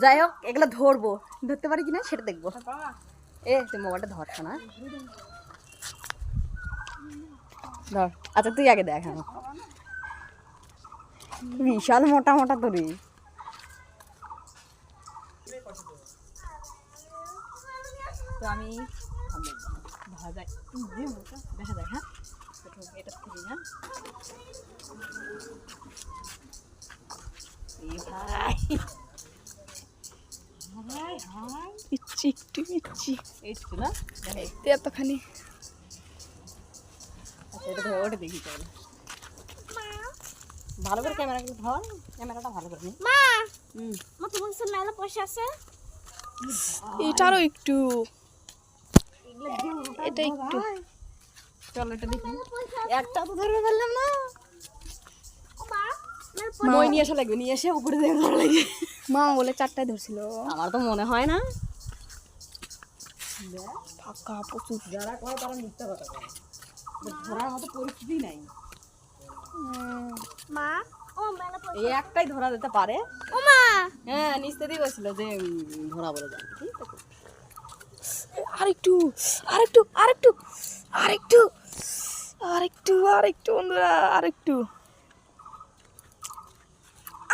যাই হোক এগুলো ধরবো, ধরতে পারি কিনা সেটা দেখবো। এ তুই মোবাইলটা ধরছো না, ধর। আচ্ছা তুই আগে দেখ। বিশাল মোটা মোটা তরি। তো আমি দেখা যাক। হ্যাঁ এটা থেকে না ভাই, ইচ্ছি একটু ইচ্ছি একটু না এতখানি। আচ্ছা এটা ধরে ওটা দেখি চল, ভালো করে ক্যামেরাটা ধর, ক্যামেরাটা ভালো করে নি। মা মা তোমার সাথে মেলা পয়সা আছে। এটারও একটু, এটা একটু চল এটা দেখি। একটা তো ধরতে পারলাম না। মা মই নিয়ে আসা লাগবে, নিয়ে এসে উপরে দিয়ে ধরা লাগবে। মা বলে 4টায় ধরছিল। আমার তো মনে হয় না। ফাঁকা প্রচুর। যারা কয় তারা মিথ্যা কথা বলে, ধরার মতো পরিস্থিতি নাই। মা ও মেলা পয়সা। এই একটাই ধরা যেতে পারে। ও মা হ্যাঁ নিচতে দিয়ে বলছিল যে ধরা বলে যাবে, ঠিক আছে। আরেকটু আরেকটু আরেকটু আরেকটু আরেকটু আরেকটু বন্ধুরা, আরেকটু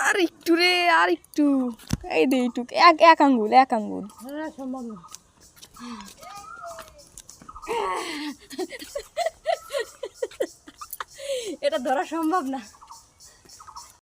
আরেকটু রে, আরেকটু। এই দে এইটুক, এক আঙ্গুল, এক আঙ্গুল। হ্যাঁ সম্ভব না। এটা ধরা সম্ভব না।